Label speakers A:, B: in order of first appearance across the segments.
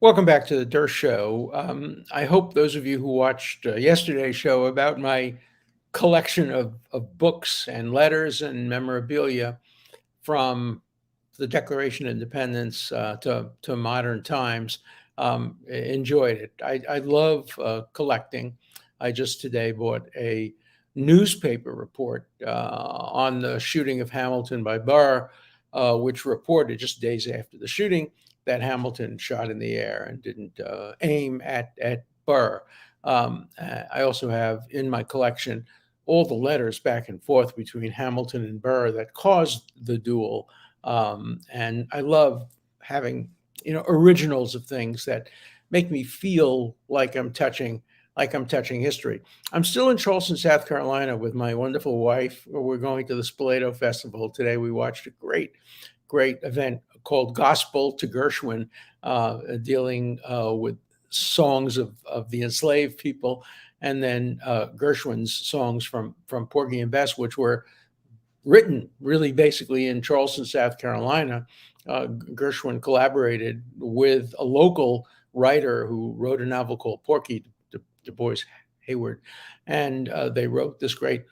A: Welcome back to the Dershow. I hope those of you who watched yesterday's show about my collection of books and letters and memorabilia from the Declaration of Independence to modern times enjoyed it. I love collecting. I just today bought a newspaper report on the shooting of Hamilton by Burr, which reported just days after the shooting that Hamilton shot in the air and didn't aim at Burr. I also have in my collection all the letters back and forth between Hamilton and Burr that caused the duel. And I love having originals of things that make me feel like I'm touching history. I'm still in Charleston, South Carolina, with my wonderful wife. We're going to the Spoleto Festival today. We watched a great event called Gospel to Gershwin, dealing with songs of the enslaved people, and then Gershwin's songs from Porgy and Bess, which were written really basically in Charleston, South Carolina. Gershwin collaborated with a local writer who wrote a novel called Porky, Du Bois Hayward, and they wrote this great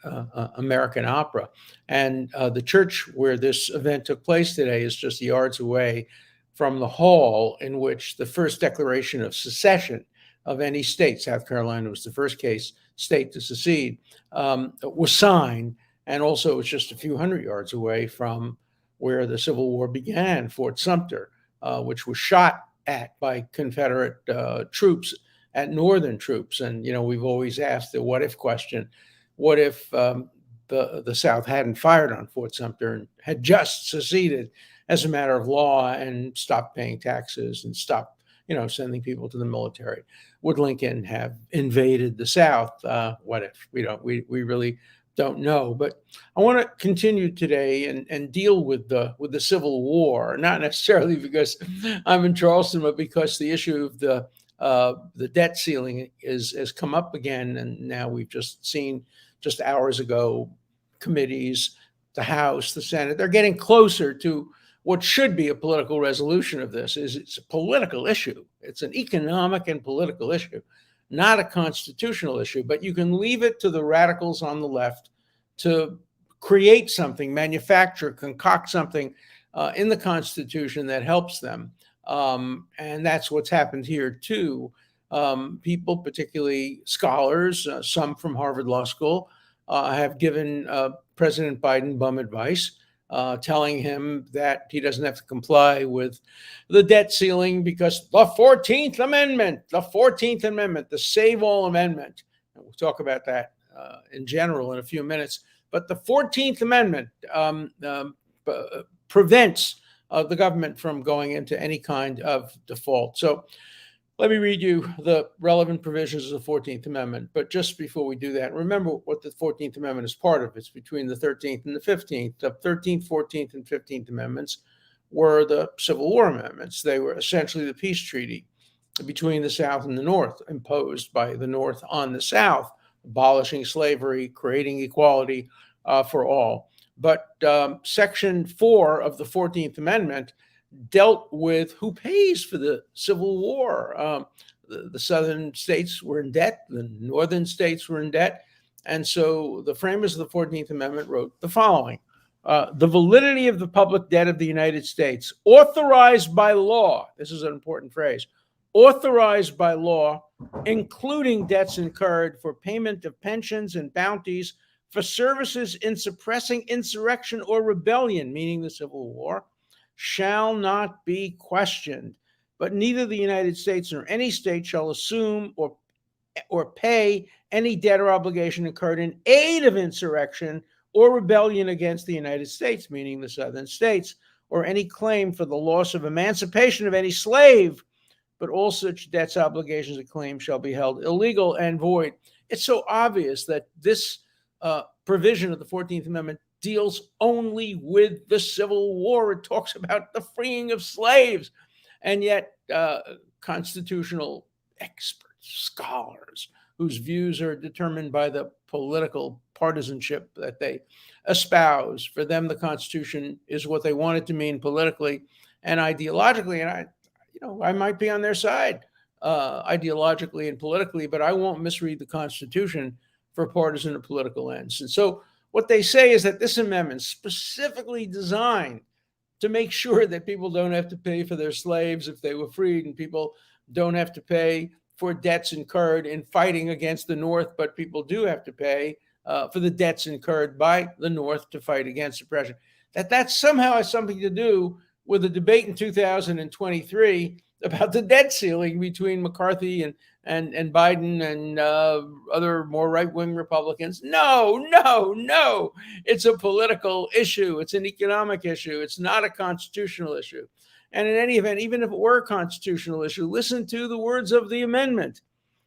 A: American opera. And the church where this event took place today is just yards away from the hall in which the first declaration of secession of any state, South Carolina was the first state to secede, was signed. And also, it's just a few hundred yards away from where the Civil War began, Fort Sumter, which was shot at by Confederate troops, at Northern troops. And we've always asked the what if question: what if the South hadn't fired on Fort Sumter and had just seceded as a matter of law and stopped paying taxes and stopped sending people to the military? Would Lincoln have invaded the South? What if? We really don't know. But I want to continue today and deal with the Civil War, not necessarily because I'm in Charleston, but because the issue of the debt ceiling has come up again. And now we've just seen, just hours ago, committees, the House, the Senate, they're getting closer to what should be a political resolution of this. It's a political issue. It's an economic and political issue, not a constitutional issue. But you can leave it to the radicals on the left to create something, manufacture, concoct something in the Constitution that helps them. And that's what's happened here, too. People, particularly scholars, some from Harvard Law School, have given President Biden bum advice, telling him that he doesn't have to comply with the debt ceiling because the 14th Amendment, the Save All Amendment, and we'll talk about that in general in a few minutes, but the 14th Amendment prevents the government from going into any kind of default. So let me read you the relevant provisions of the 14th Amendment. But just before we do that, remember what the 14th Amendment is part of. It's between the 13th and the 15th. The 13th, 14th, and 15th Amendments were the Civil War amendments. They were essentially the peace treaty between the South and the North, imposed by the North on the South, abolishing slavery, creating equality for all. But Section 4 of the 14th Amendment dealt with who pays for the Civil War. The southern states were in debt, the northern states were in debt. And so the framers of the 14th Amendment wrote the following: the validity of the public debt of the United States, authorized by law, this is an important phrase, authorized by law, including debts incurred for payment of pensions and bounties for services in suppressing insurrection or rebellion, meaning the Civil War, shall not be questioned, but neither the United States nor any state shall assume or pay any debt or obligation incurred in aid of insurrection or rebellion against the United States, meaning the southern states, or any claim for the loss of emancipation of any slave, but all such debts, obligations, and claims shall be held illegal and void. It's so obvious that this provision of the 14th Amendment deals only with the Civil War. It talks about the freeing of slaves. And yet constitutional experts, scholars, whose views are determined by the political partisanship that they espouse, for them, the Constitution is what they want it to mean politically and ideologically. And I might be on their side ideologically and politically, but I won't misread the Constitution for partisan or political ends. And so what they say is that this amendment specifically designed to make sure that people don't have to pay for their slaves if they were freed, and people don't have to pay for debts incurred in fighting against the North, but people do have to pay for the debts incurred by the North to fight against oppression. That somehow has something to do with the debate in 2023 about the debt ceiling between McCarthy and Biden and other more right-wing Republicans. No. It's a political issue. It's an economic issue. It's not a constitutional issue. And in any event, even if it were a constitutional issue, listen to the words of the amendment.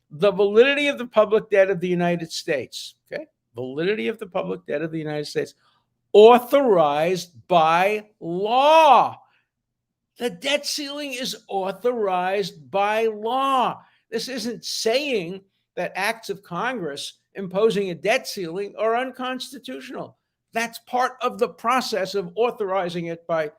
A: The validity of the public debt of the United States, okay? Validity of the public debt of the United States, authorized by law. The debt ceiling is authorized by law. This isn't saying that acts of Congress imposing a debt ceiling are unconstitutional. That's part of the process of authorizing it by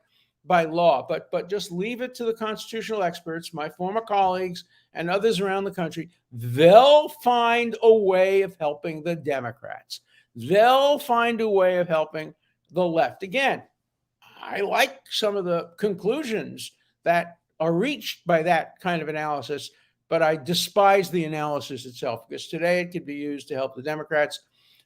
A: law. But just leave it to the constitutional experts, my former colleagues and others around the country. They'll find a way of helping the Democrats. They'll find a way of helping the left. Again, I like some of the conclusions that are reached by that kind of analysis, but I despise the analysis itself, because today it can be used to help the Democrats.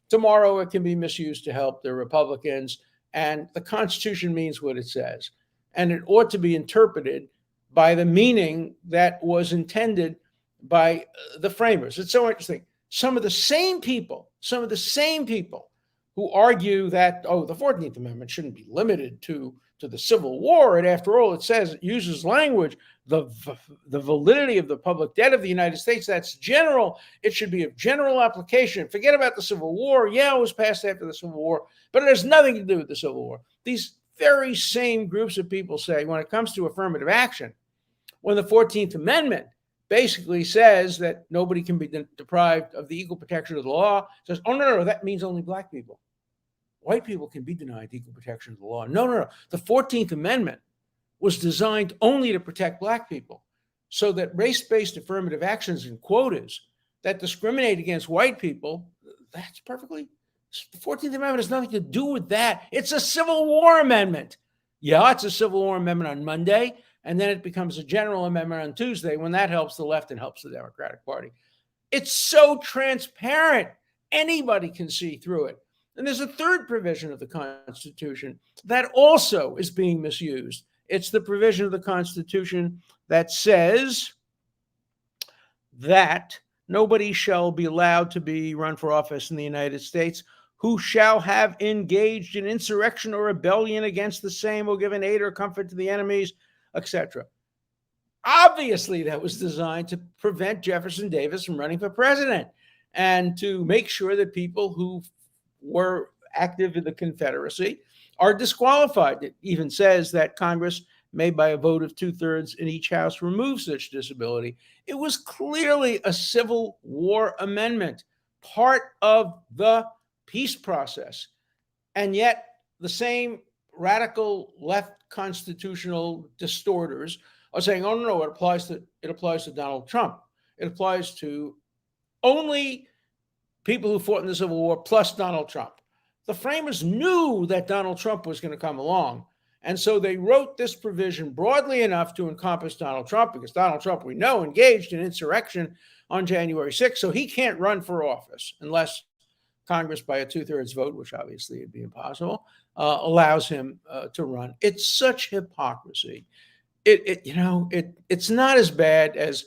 A: Tomorrow it can be misused to help the Republicans. And the Constitution means what it says. And it ought to be interpreted by the meaning that was intended by the framers. It's so interesting. Some of the same people who argue that, the 14th Amendment shouldn't be limited to the Civil War. And after all, it uses language, the validity of the public debt of the United States, that's general. It should be of general application. Forget about the Civil War. Yeah, it was passed after the Civil War, but it has nothing to do with the Civil War. These very same groups of people say, when it comes to affirmative action, when the 14th Amendment basically says that nobody can be deprived of the equal protection of the law, says, no, that means only black people. White people can be denied equal protection of the law. No. The 14th Amendment was designed only to protect black people, so that race-based affirmative actions and quotas that discriminate against white people, the 14th Amendment has nothing to do with that. It's a Civil War amendment. Yeah, it's a Civil War amendment on Monday, and then it becomes a general amendment on Tuesday when that helps the left and helps the Democratic Party. It's so transparent. Anybody can see through it. And there's a third provision of the Constitution that also is being misused. It's the provision of the Constitution that says that nobody shall be allowed to be run for office in the United States who shall have engaged in insurrection or rebellion against the same or given aid or comfort to the enemies, etc. Obviously, that was designed to prevent Jefferson Davis from running for president and to make sure that people who were active in the Confederacy are disqualified. It even says that Congress may, by a vote of 2/3 in each house, remove such disability. It was clearly a Civil War amendment, part of the peace process. And yet the same radical left constitutional distorters are saying, no, it applies to Donald Trump. It applies to only people who fought in the Civil War plus Donald Trump. The framers knew that Donald Trump was going to come along. And so they wrote this provision broadly enough to encompass Donald Trump, because Donald Trump, we know, engaged in insurrection on January 6th. So he can't run for office unless Congress, by a 2/3 vote, which obviously would be impossible, allows him to run. It's such hypocrisy. It's not as bad as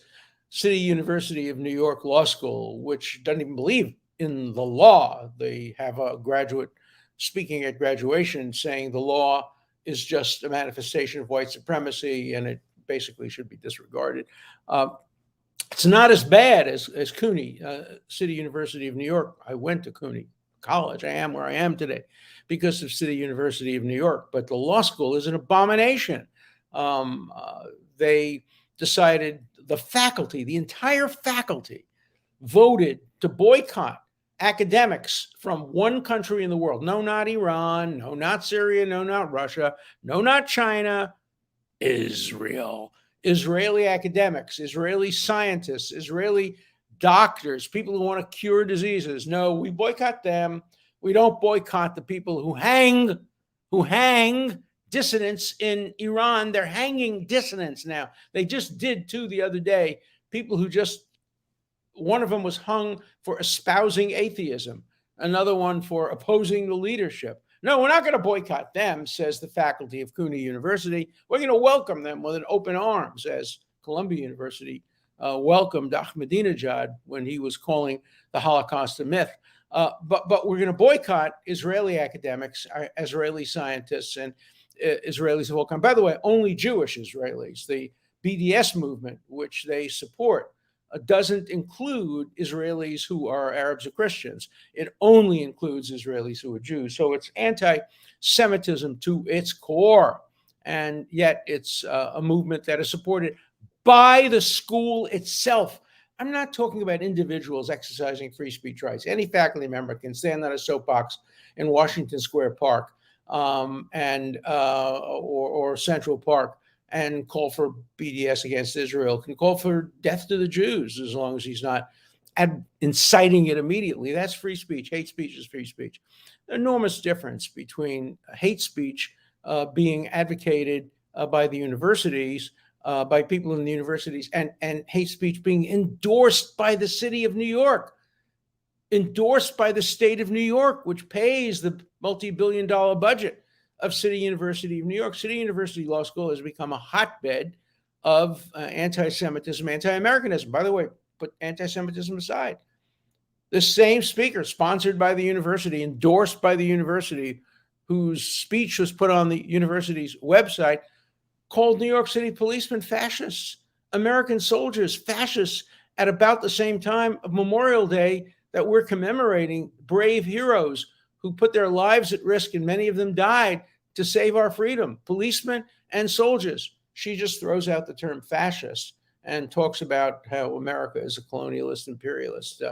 A: City University of New York Law School, which doesn't even believe in the law. They have a graduate speaking at graduation saying the law is just a manifestation of white supremacy and it basically should be disregarded. It's not as bad as CUNY, City University of New York. I went to CUNY College. I am where I am today because of City University of New York. But the law school is an abomination. They decided, the entire faculty voted to boycott academics from one country in the world. No, not Iran. No, not Syria. No, not Russia. No, not China. Israel. Israeli academics, Israeli scientists, Israeli doctors, people who want to cure diseases. No, we boycott them. We don't boycott the people who hang dissidents in Iran. They're hanging dissidents now. They just did too the other day. People who just, one of them was hung for espousing atheism, another one for opposing the leadership. No, we're not going to boycott them, says the faculty of CUNY University. We're going to welcome them with an open arms, as Columbia University welcomed Ahmadinejad when he was calling the Holocaust a myth. But we're going to boycott Israeli academics, Israeli scientists, and Israelis of all kinds. By the way, only Jewish Israelis. The BDS movement, which they support, doesn't include Israelis who are Arabs or Christians. It only includes Israelis who are Jews. So it's anti-Semitism to its core. And yet it's a movement that is supported by the school itself. I'm not talking about individuals exercising free speech rights. Any faculty member can stand on a soapbox in Washington Square Park or Central Park and call for BDS against Israel, can call for death to the Jews as long as he's not inciting it immediately. That's free speech. Hate speech is free speech. Enormous difference between hate speech being advocated by the universities, by people in the universities, and hate speech being endorsed by the city of New York, endorsed by the state of New York, which pays the multi-billion-dollar budget of City University of New York. City University Law School has become a hotbed of anti-Semitism, anti-Americanism. By the way, put anti-Semitism aside. The same speaker, sponsored by the university, endorsed by the university, whose speech was put on the university's website, called New York City policemen fascists, American soldiers fascists, at about the same time of Memorial Day that we're commemorating brave heroes who put their lives at risk, and many of them died to save our freedom, policemen and soldiers. She just throws out the term fascist and talks about how America is a colonialist, imperialist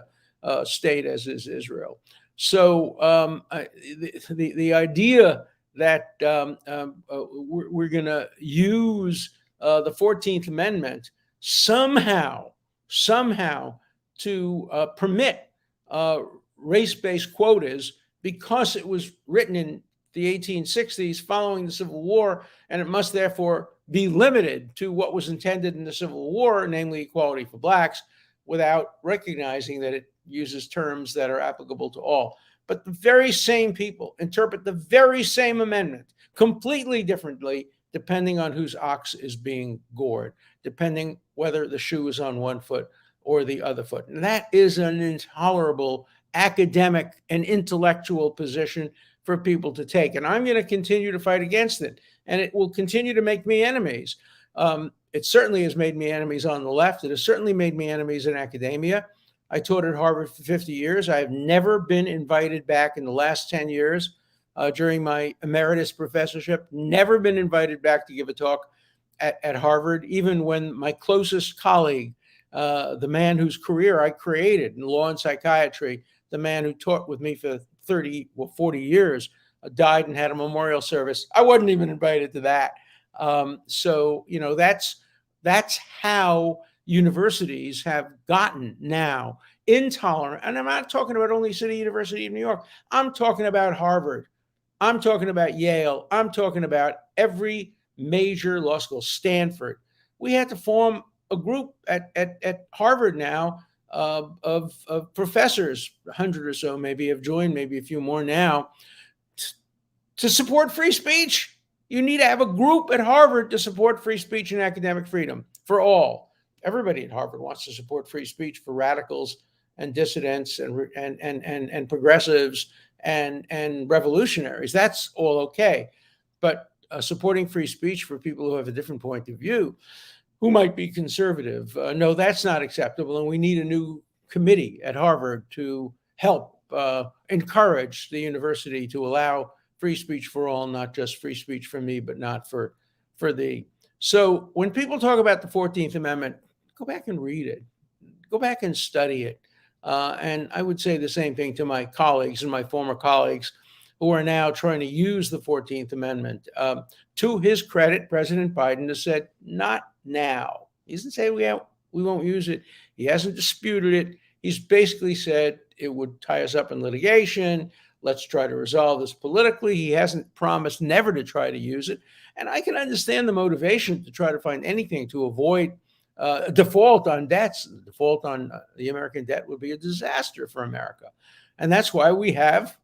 A: state, as is Israel. So the idea that we're going to use the 14th Amendment somehow to permit race-based quotas because it was written in the 1860s following the Civil War, and it must therefore be limited to what was intended in the Civil War, namely equality for blacks, without recognizing that it uses terms that are applicable to all. But the very same people interpret the very same amendment completely differently, depending on whose ox is being gored, depending whether the shoe is on one foot or the other foot. And that is an intolerable academic and intellectual position for people to take. And I'm going to continue to fight against it. And it will continue to make me enemies. It certainly has made me enemies on the left. It has certainly made me enemies in academia. I taught at Harvard for 50 years. I have never been invited back in the last 10 years during my emeritus professorship, never been invited back to give a talk at Harvard, even when my closest colleague, the man whose career I created in law and psychiatry, the man who taught with me for 40 years, died and had a memorial service. I wasn't even invited to that. So, you know, that's how universities have gotten now intolerant. And I'm not talking about only City University of New York. I'm talking about Harvard. I'm talking about Yale. I'm talking about every major law school, Stanford. We had to form a group at Harvard now of professors, 100 or so maybe have joined, maybe a few more now, to support free speech. You need to have a group at Harvard to support free speech and academic freedom for all. Everybody at Harvard wants to support free speech for radicals and dissidents and progressives and revolutionaries. That's all okay. But supporting free speech for people who have a different point of view, who might be conservative, no, that's not acceptable. And we need a new committee at Harvard to help encourage the university to allow free speech for all, not just free speech for me, but not for thee. So when people talk about the 14th Amendment, go back and read it. Go back and study it. And I would say the same thing to my colleagues and my former colleagues who are now trying to use the 14th Amendment. To his credit, President Biden has said, not now. He doesn't say we won't use it. He hasn't disputed it. He's basically said it would tie us up in litigation. Let's try to resolve this politically. He hasn't promised never to try to use it. And I can understand the motivation to try to find anything to avoid a default on debts. The default on the American debt would be a disaster for America. And that's why we have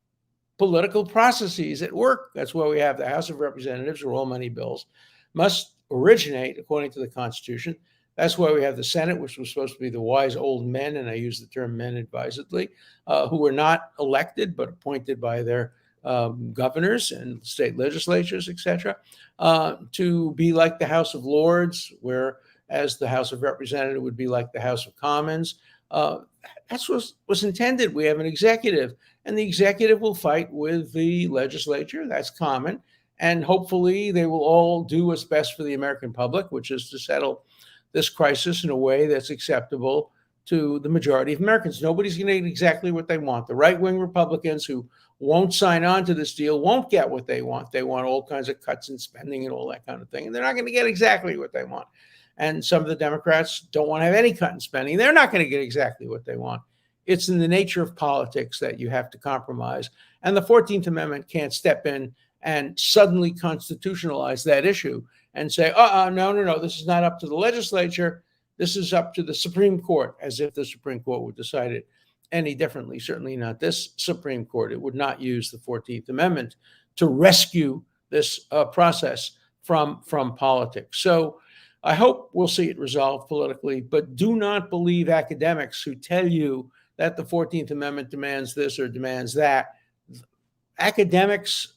A: political processes at work. That's why we have the House of Representatives, where all money bills must originate according to the Constitution. That's why we have the Senate, which was supposed to be the wise old men, and I use the term men advisedly, who were not elected but appointed by their governors and state legislatures, etc., to be like the House of Lords, whereas the House of Representatives would be like the House of Commons. That's what was intended. We have an executive, and the executive will fight with the legislature. That's common. And hopefully they will all do what's best for the American public, which is to settle this crisis in a way that's acceptable to the majority of Americans. Nobody's going to get exactly what they want. The right-wing Republicans who won't sign on to this deal won't get what they want. They want all kinds of cuts in spending and all that kind of thing. And they're not going to get exactly what they want. And some of the Democrats don't want to have any cut in spending. They're not going to get exactly what they want. It's in the nature of politics that you have to compromise. And the 14th Amendment can't step in and suddenly constitutionalize that issue and say, no, this is not up to the legislature. This is up to the Supreme Court, as if the Supreme Court would decide it any differently. Certainly not this Supreme Court. It would not use the 14th Amendment to rescue this process from politics. So I hope we'll see it resolved politically, but do not believe academics who tell you that the 14th Amendment demands this or demands that. Academics,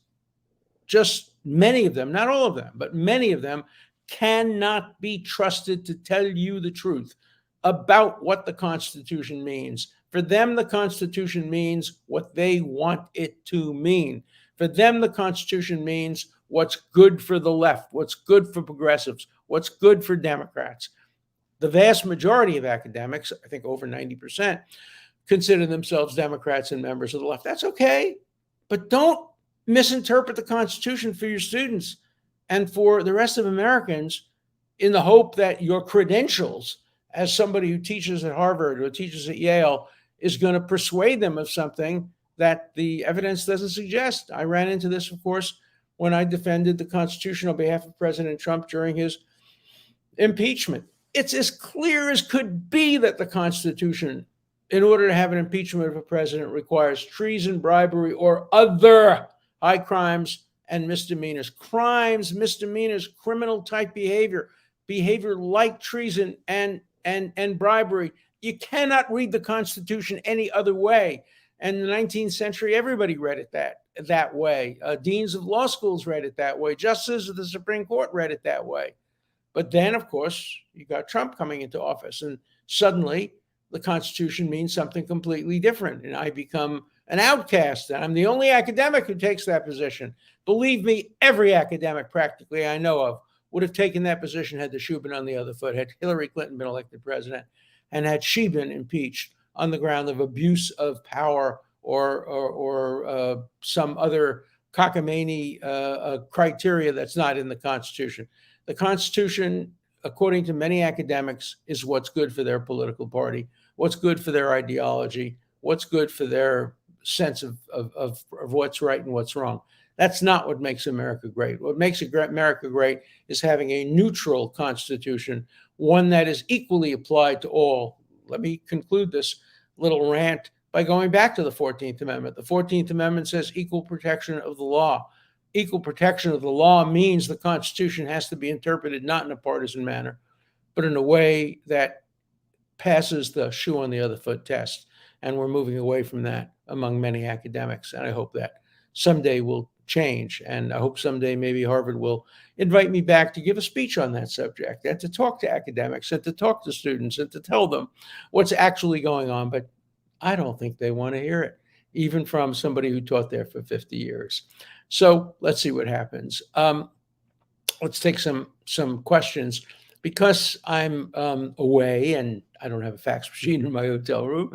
A: just many of them, not all of them, but many of them cannot be trusted to tell you the truth about what the Constitution means. For them, the Constitution means what they want it to mean. For them, the Constitution means what's good for the left, what's good for progressives, what's good for Democrats. The vast majority of academics, I think over 90%, consider themselves Democrats and members of the left. That's okay, but don't misinterpret the Constitution for your students and for the rest of Americans in the hope that your credentials as somebody who teaches at Harvard or teaches at Yale is going to persuade them of something that the evidence doesn't suggest. I ran into this, of course, when I defended the Constitution on behalf of President Trump during his impeachment. It's as clear as could be that the Constitution, in order to have an impeachment of a president, requires treason, bribery, or other high crimes and misdemeanors. Crimes, misdemeanors, criminal type behavior like treason and bribery. You cannot read the Constitution any other way. And in the 19th century, everybody read it that way. Deans of law schools read it that way. Justices of the Supreme Court read it that way. But then, of course, you got Trump coming into office, and suddenly the Constitution means something completely different. And I become an outcast. And I'm the only academic who takes that position. Believe me, every academic practically I know of would have taken that position had the shoe been on the other foot, had Hillary Clinton been elected president, and had she been impeached on the ground of abuse of power or some other cockamamie criteria that's not in the Constitution. The Constitution, according to many academics, is what's good for their political party, what's good for their ideology, what's good for their sense of what's right and what's wrong. That's not what makes America great. What makes America great is having a neutral Constitution, one that is equally applied to all. Let me conclude this little rant by going back to the 14th Amendment. The 14th Amendment says equal protection of the law. Equal protection of the law means the Constitution has to be interpreted not in a partisan manner, but in a way that passes the shoe on the other foot test. And we're moving away from that among many academics. And I hope that someday will change. And I hope someday maybe Harvard will invite me back to give a speech on that subject and to talk to academics and to talk to students and to tell them what's actually going on. But I don't think they want to hear it, even from somebody who taught there for 50 years. So let's see what happens. Let's take some questions. Because I'm away and I don't have a fax machine in my hotel room,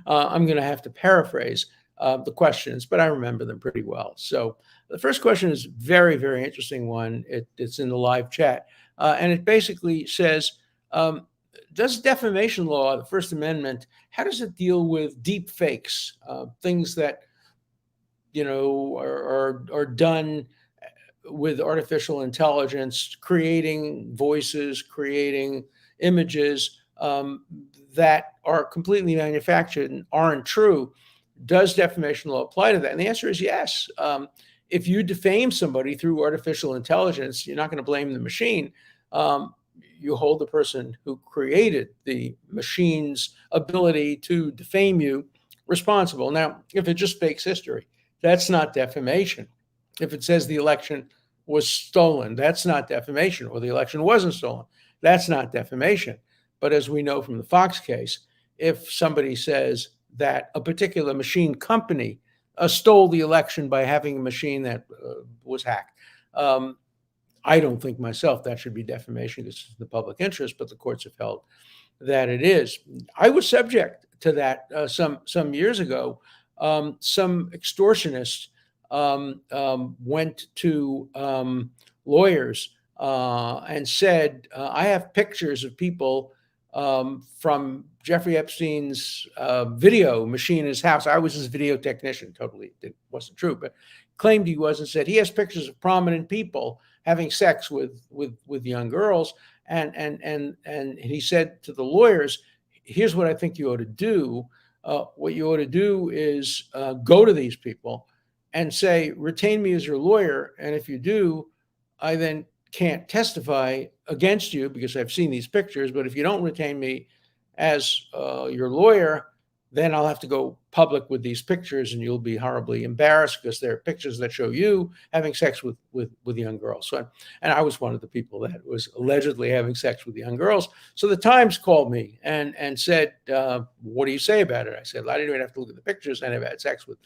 A: I'm going to have to paraphrase the questions, but I remember them pretty well. So the first question is very, very interesting one. It's in the live chat. And it basically says, um, does defamation law, the First Amendment, how does it deal with deep fakes, things that are done with artificial intelligence, creating voices, creating images that are completely manufactured and aren't true? Does defamation law apply to that? And the answer is yes. If you defame somebody through artificial intelligence, you're not going to blame the machine. Um, you hold the person who created the machine's ability to defame you responsible. Now, if it just fakes history, that's not defamation. If it says the election was stolen, that's not defamation, or the election wasn't stolen, that's not defamation. But as we know from the Fox case, if somebody says that a particular machine company stole the election by having a machine that was hacked, I don't think myself that should be defamation because it's in the public interest, but the courts have held that it is. I was subject to that some years ago. Some extortionists went to lawyers and said, "I have pictures of people from Jeffrey Epstein's video machine in his house." I was his video technician. Totally, it wasn't true, but claimed he was, and said he has pictures of prominent people having sex with young girls. And he said to the lawyers, "Here's what I think you ought to do. What you ought to do is go to these people and say, retain me as your lawyer. And if you do, I then can't testify against you because I've seen these pictures. But if you don't retain me as your lawyer, then I'll have to go public with these pictures and you'll be horribly embarrassed because they're pictures that show you having sex with young girls." And I was one of the people that was allegedly having sex with young girls. So the Times called me and said, "What do you say about it?" I said, "I didn't even have to look at the pictures. I never had sex with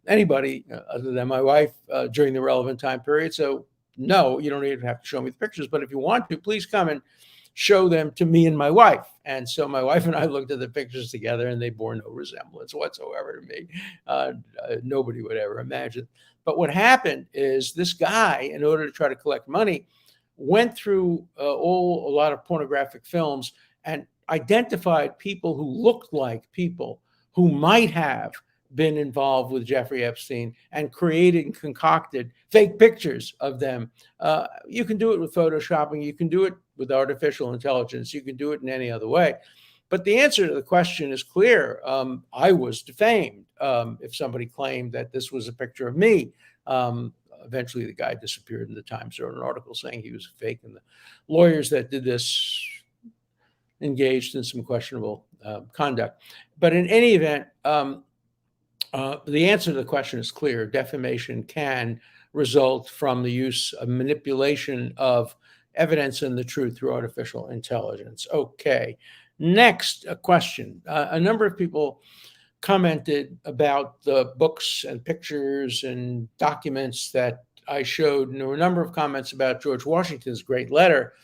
A: anybody other than my wife during the relevant time period. So no, you don't even have to show me the pictures. But if you want to, please come and show them to me and my wife." And so my wife and I looked at the pictures together, and they bore no resemblance whatsoever to me. Nobody would ever imagine. But what happened is this guy, in order to try to collect money, went through a lot of pornographic films and identified people who looked like people who might have been involved with Jeffrey Epstein and created and concocted fake pictures of them. You can do it with photoshopping. You can do it with artificial intelligence. You can do it in any other way. But the answer to the question is clear. I was defamed if somebody claimed that this was a picture of me. Eventually, the guy disappeared, and the Times wrote an article saying he was fake, and the lawyers that did this engaged in some questionable conduct. But in any event, the answer to the question is clear. Defamation can result from the use of manipulation of evidence and the truth through artificial intelligence. Okay, next a question. A number of people commented about the books and pictures and documents that I showed, and there were a number of comments about George Washington's great letter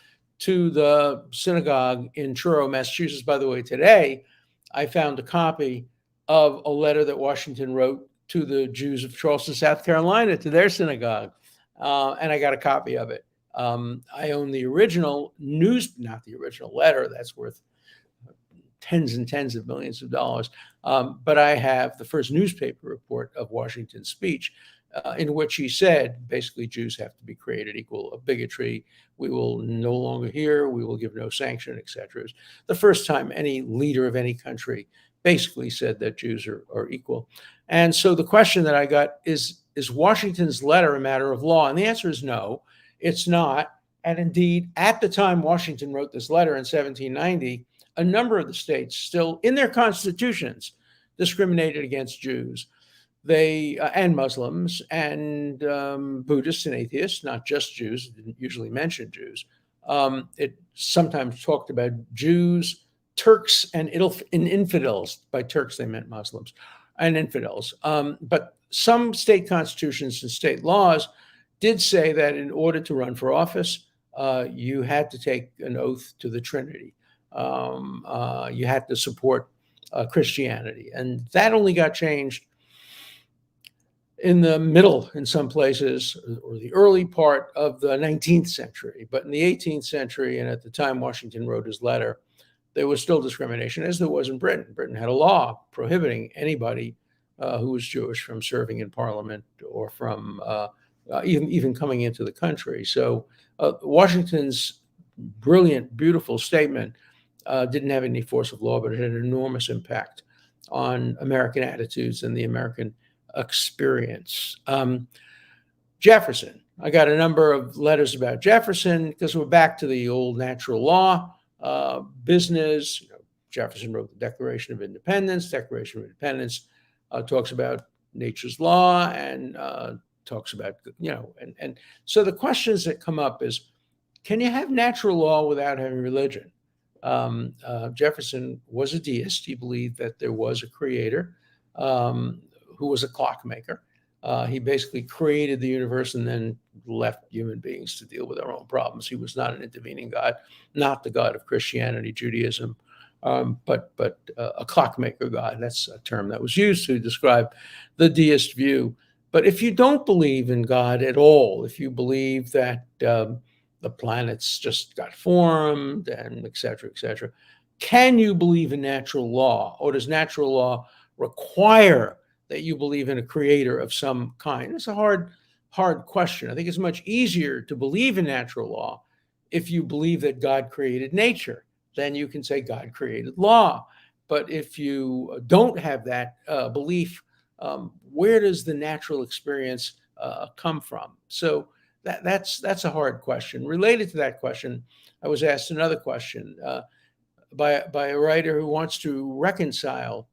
A: to the synagogue in Truro, Massachusetts. By the way, today I found a copy of a letter that Washington wrote to the Jews of Charleston, South Carolina, to their synagogue. And I got a copy of it. I own the original not the original letter, that's worth tens and tens of millions of dollars. But I have the first newspaper report of Washington's speech, in which he said, basically, Jews have to be created equal of bigotry. We will no longer hear, we will give no sanction, etc. It's the first time any leader of any country basically said that Jews are equal. And so the question that I got is Washington's letter a matter of law? And the answer is no, it's not. And indeed, at the time Washington wrote this letter in 1790, a number of the states still, in their constitutions, discriminated against Jews. They and Muslims and Buddhists and atheists, not just Jews. It didn't usually mention Jews. It sometimes talked about Jews, Turks, and infidels. By Turks, they meant Muslims and infidels. But some state constitutions and state laws did say that in order to run for office, you had to take an oath to the Trinity. You had to support Christianity. And that only got changed in the middle, in some places, or the early part of the 19th century. But in the 18th century, and at the time Washington wrote his letter, there was still discrimination, as there was in Britain. Britain had a law prohibiting anybody who was Jewish from serving in Parliament or from even coming into the country. So Washington's brilliant, beautiful statement didn't have any force of law, but it had an enormous impact on American attitudes and the American experience. Jefferson. I got a number of letters about Jefferson because we're back to the old natural law business. Jefferson wrote the Declaration of Independence. Declaration of Independence talks about nature's law and talks about, and so the questions that come up is, can you have natural law without having religion? Jefferson was a deist. He believed that there was a creator who was a clockmaker. He basically created the universe and then left human beings to deal with their own problems. He was not an intervening God, not the God of Christianity, Judaism, but a clockmaker God. That's a term that was used to describe the deist view. But if you don't believe in God at all, if you believe that the planets just got formed and et cetera, can you believe in natural law? Or does natural law require that you believe in a creator of some kind? It's a hard question. I think it's much easier to believe in natural law if you believe that God created nature. Then you can say God created law. But if you don't have that belief, where does the natural experience come from? So that's a hard question. Related to that question, I was asked another question by a writer who wants to reconcile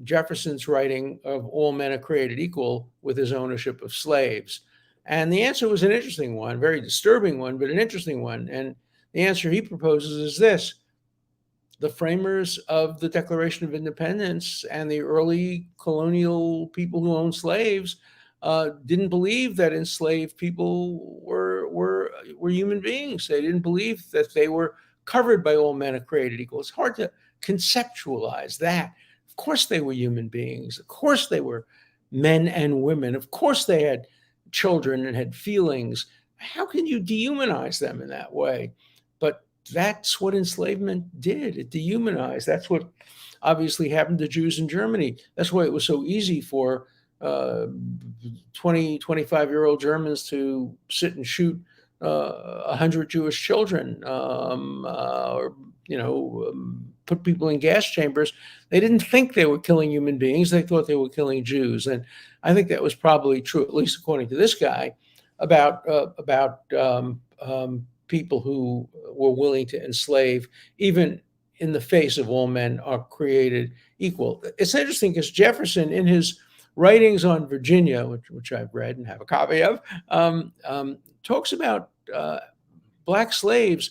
A: Jefferson's writing of all men are created equal with his ownership of slaves. And the answer was an interesting one, very disturbing one, but an interesting one. And the answer he proposes is this: the framers of the Declaration of Independence and the early colonial people who owned slaves didn't believe that enslaved people were human beings. They didn't believe that they were covered by all men are created equal. It's hard to conceptualize that. Of course they were human beings. Of course they were men and women. Of course they had children and had feelings. How can you dehumanize them in that way? But that's what enslavement did. It dehumanized. That's what obviously happened to Jews in Germany. That's why it was so easy for 20, 25-year-old Germans to sit and shoot 100 Jewish children, or put people in gas chambers. They didn't think they were killing human beings. They thought they were killing Jews. And I think that was probably true, at least according to this guy, about people who were willing to enslave, even in the face of all men are created equal. It's interesting because Jefferson, in his writings on Virginia, which I've read and have a copy of, talks about Black slaves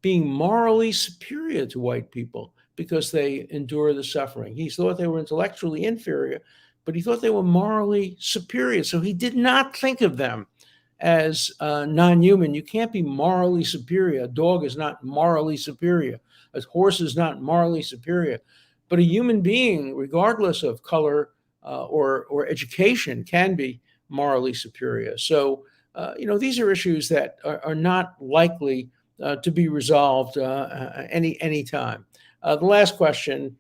A: being morally superior to white people because they endure the suffering. He thought they were intellectually inferior, but he thought they were morally superior. So he did not think of them as non-human. You can't be morally superior. A dog is not morally superior. A horse is not morally superior. But a human being, regardless of color or education, can be morally superior. So, these are issues that are not likely to be resolved any time. The last question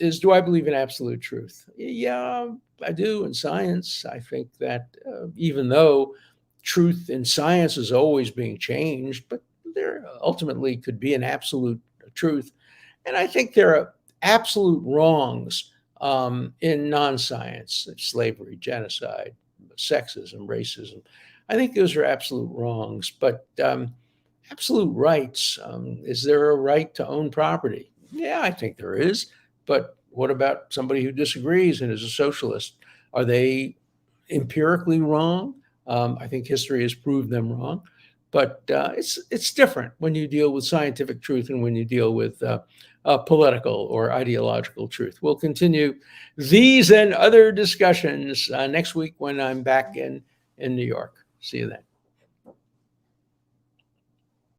A: is, do I believe in absolute truth? Yeah, I do in science. I think that even though truth in science is always being changed, but there ultimately could be an absolute truth. And I think there are absolute wrongs in non-science, slavery, genocide, sexism, racism. I think those are absolute wrongs, but absolute rights. Is there a right to own property? Yeah, I think there is. But what about somebody who disagrees and is a socialist? Are they empirically wrong? I think history has proved them wrong. But it's different when you deal with scientific truth and when you deal with political or ideological truth. We'll continue these and other discussions next week when I'm back in New York. See you then.